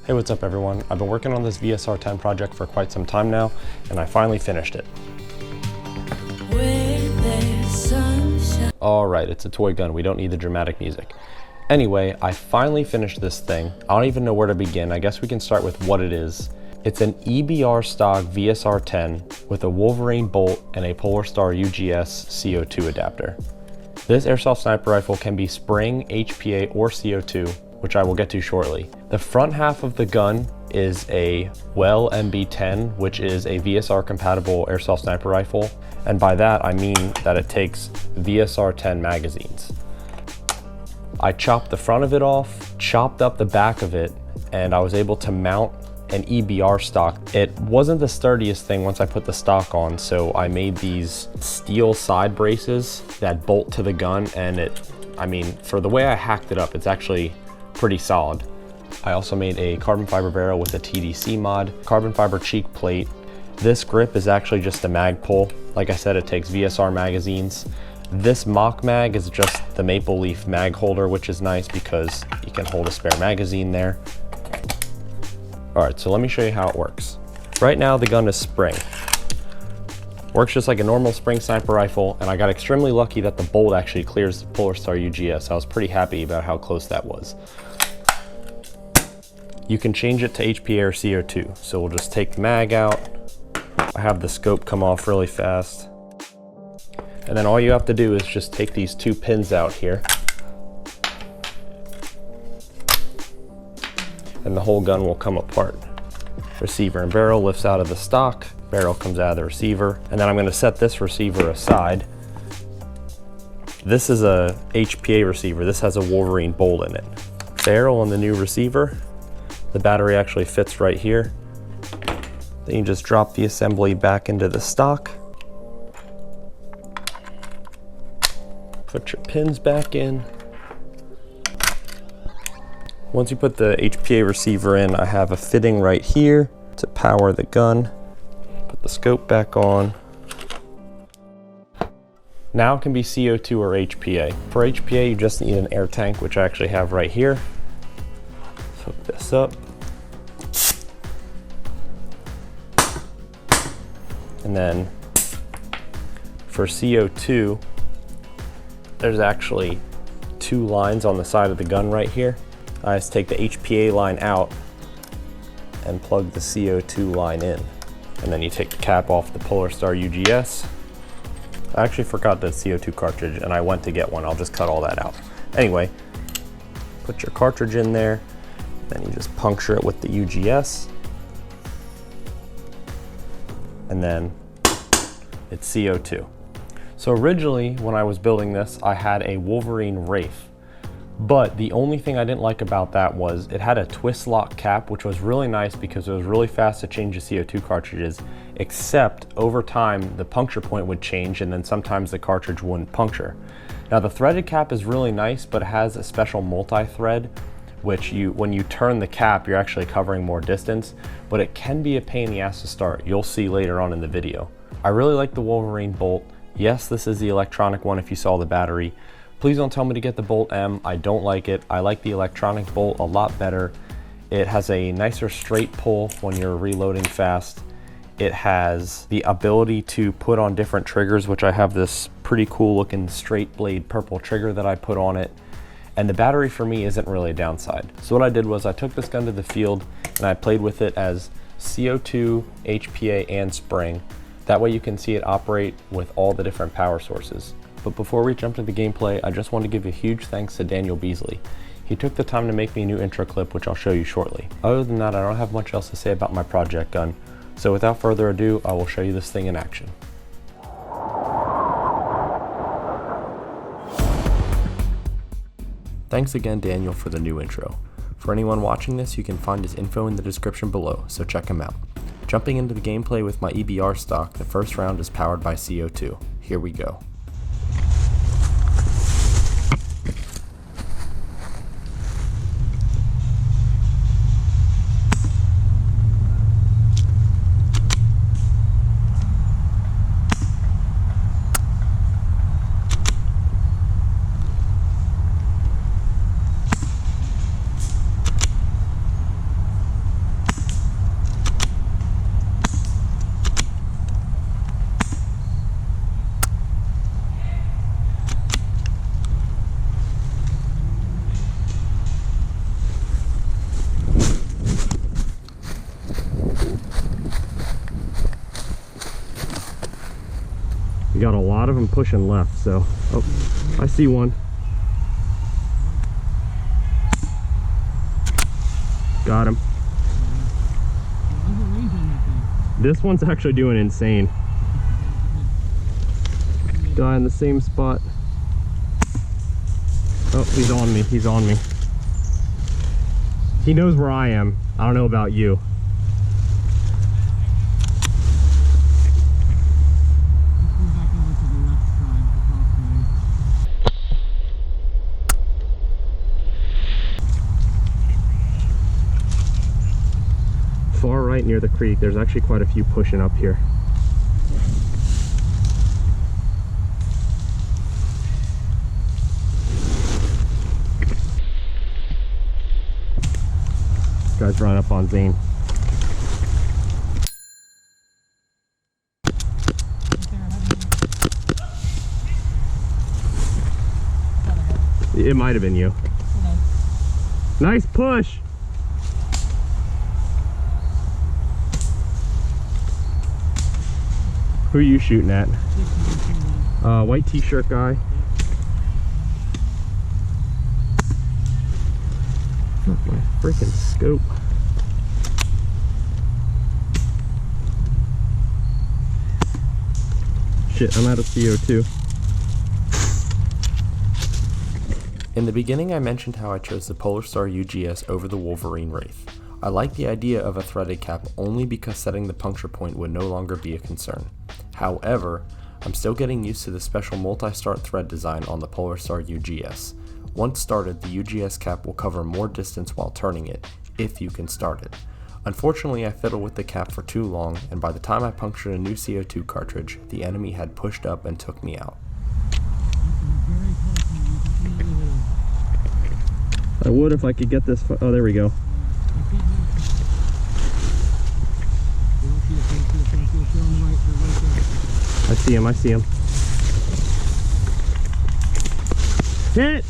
Hey, what's up everyone? I've been working on this Vsr-10 project for quite some time now, and I finally finished it. Alright, it's a toy gun, we don't need the dramatic music. Anyway, I finally finished this thing. I don't even know where to begin. I guess we can start with what it is. It's an EBR stock Vsr-10 with a Wolverine bolt and a Polarstar UGS CO2 adapter. This airsoft sniper rifle can be spring, HPA, or CO2, which I will get to shortly. The front half of the gun is a Well MB-10, which is a Vsr compatible airsoft sniper rifle. And by that, I mean that it takes Vsr-10 magazines. I chopped the front of it off, chopped up the back of it, and I was able to mount an EBR stock. It wasn't the sturdiest thing once I put the stock on, so I made these steel side braces that bolt to the gun, and for the way I hacked it up, it's actually pretty solid. I also made a carbon fiber barrel with a TDC mod, carbon fiber cheek plate. This grip is actually just a mag pull. Like I said, it takes VSR magazines. This mock mag is just the maple leaf mag holder, which is nice because you can hold a spare magazine there. All right, so let me show you how it works. Right now the gun is spring. Works just like a normal spring sniper rifle, and I got extremely lucky that the bolt actually clears the Polarstar UGS. I was pretty happy about how close that was. You can change it to HPA or CO2. So we'll just take the mag out. I have the scope come off really fast. And then all you have to do is just take these two pins out here. And the whole gun will come apart. Receiver and barrel lifts out of the stock. Barrel comes out of the receiver. And then I'm gonna set this receiver aside. This is a HPA receiver. This has a Wolverine bolt in it. Barrel on the new receiver. The battery actually fits right here. Then you just drop the assembly back into the stock. Put your pins back in. Once you put the HPA receiver in, I have a fitting right here to power the gun. Put the scope back on. Now it can be CO2 or HPA. For HPA, you just need an air tank, which I actually have right here. Let's hook this up. And then for CO2, there's actually two lines on the side of the gun right here. I just take the HPA line out and plug the CO2 line in. And then you take the cap off the Polarstar UGS. I actually forgot the CO2 cartridge and I went to get one. I'll just cut all that out. Anyway, put your cartridge in there. Then you just puncture it with the UGS. And then it's CO2. So originally, when I was building this, I had a Wolverine Wraith. But the only thing I didn't like about that was it had a twist lock cap, which was really nice because it was really fast to change the CO2 cartridges, except over time, the puncture point would change and then sometimes the cartridge wouldn't puncture. Now the threaded cap is really nice, but it has a special multi-thread, which when you turn the cap, you're actually covering more distance, but it can be a pain in the ass to start. You'll see later on in the video. I really like the Wolverine bolt. Yes, this is the electronic one if you saw the battery. Please don't tell me to get the Bolt M. I don't like it. I like the electronic bolt a lot better. It has a nicer straight pull when you're reloading fast. It has the ability to put on different triggers, which I have this pretty cool looking straight blade purple trigger that I put on it. And the battery for me isn't really a downside. So what I did was I took this gun to the field and I played with it as CO2, HPA, and spring. That way you can see it operate with all the different power sources. But before we jump to the gameplay, I just want to give a huge thanks to Daniel Beasley. He took the time to make me a new intro clip, which I'll show you shortly. Other than that, I don't have much else to say about my project gun. So without further ado, I will show you this thing in action. Thanks again, Daniel, for the new intro. For anyone watching this, you can find his info in the description below, so check him out. Jumping into the gameplay with my EBR stock, the first round is powered by CO2. Here we go. got a lot of them pushing left, so... Oh, I see one. Got him. This one's actually doing insane. Guy in the same spot. Oh, he's on me. He's on me. He knows where I am. I don't know about you. Far right near the creek, there's actually quite a few pushing up here. Guys running up on Zane. It might have been you. Nice push. Who are you shooting at? White t-shirt guy. Not my freaking scope. Shit, I'm out of CO2. In the beginning I mentioned how I chose the Polarstar UGS over the Wolverine Wraith. I like the idea of a threaded cap only because setting the puncture point would no longer be a concern. However, I'm still getting used to the special multi-start thread design on the Polarstar UGS. Once started, the UGS cap will cover more distance while turning it, if you can start it. Unfortunately, I fiddled with the cap for too long, and by the time I punctured a new CO2 cartridge, the enemy had pushed up and took me out. I would if I could get this. Oh, there we go. I see him, I see him. Hit!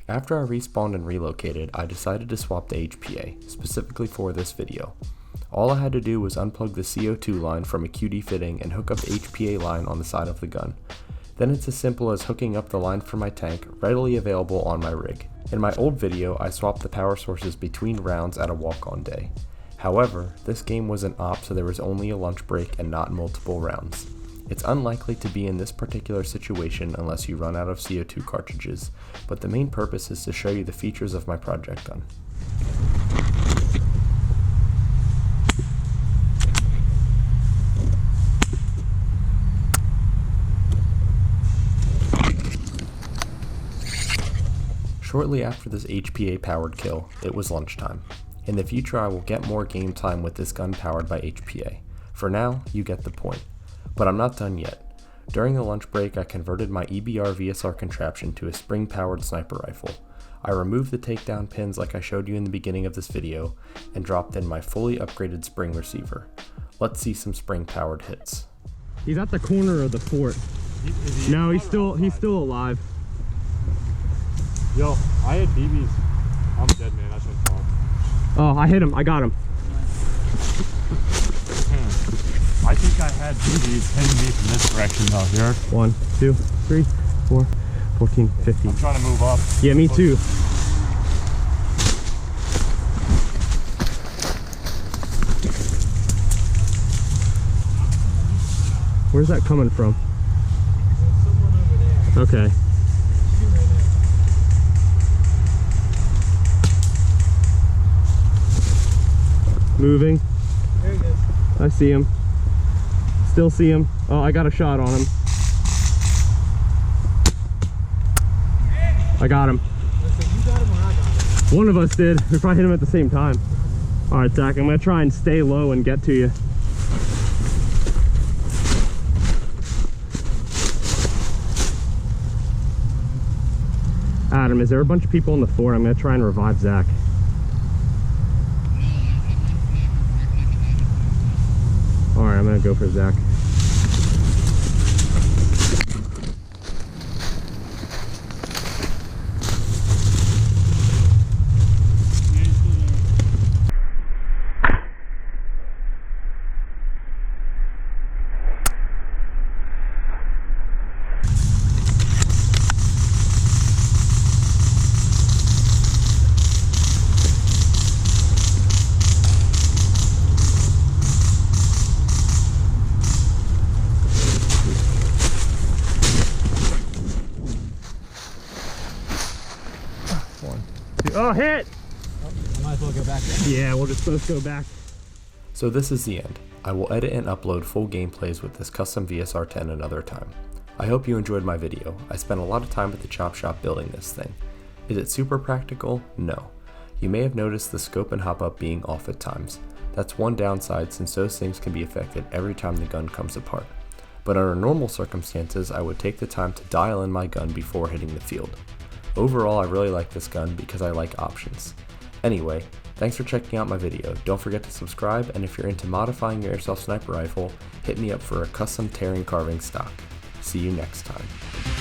After I respawned and relocated, I decided to swap the HPA, specifically for this video. All I had to do was unplug the CO2 line from a QD fitting and hook up the HPA line on the side of the gun. Then it's as simple as hooking up the line for my tank, readily available on my rig. In my old video, I swapped the power sources between rounds at a walk-on day. However, this game was an op, so there was only a lunch break and not multiple rounds. It's unlikely to be in this particular situation unless you run out of CO2 cartridges, but the main purpose is to show you the features of my project gun. Shortly after this HPA powered kill, it was lunchtime. In the future I will get more game time with this gun powered by HPA. For now, you get the point. But I'm not done yet. During the lunch break I converted my EBR Vsr contraption to a spring powered sniper rifle. I removed the takedown pins like I showed you in the beginning of this video, and dropped in my fully upgraded spring receiver. Let's see some spring powered hits. He's at the corner of the fort. No, he's still alive. Yo, I had BBs. I'm dead, man. I shouldn't fall. Oh, I hit him. I got him. I think I had BBs hitting me from this direction though. Here. 1, 2, 3, 4, 14, 15. I'm trying to move up. Yeah, me too. Where's that coming from? Okay. Moving. There he is. I see him. Still see him. Oh, I got a shot on him. I got him. Listen, you got him or I got him? One of us did. We probably hit him at the same time. All right, Zach, I'm gonna try and stay low and get to you. Adam, is there a bunch of people in the fort? I'm gonna try and revive Zach. All right, I'm gonna go for Zach. hit! I might as well go back there. Yeah, we'll just both go back. So this is the end. I will edit and upload full gameplays with this custom Vsr-10 another time. I hope you enjoyed my video. I spent a lot of time at the chop shop building this thing. Is it super practical? No. You may have noticed the scope and hop up being off at times. That's one downside since those things can be affected every time the gun comes apart. But under normal circumstances, I would take the time to dial in my gun before hitting the field. Overall, I really like this gun because I like options. Anyway, thanks for checking out my video. Don't forget to subscribe, and if you're into modifying your airsoft sniper rifle, hit me up for a custom tearing carving stock. See you next time.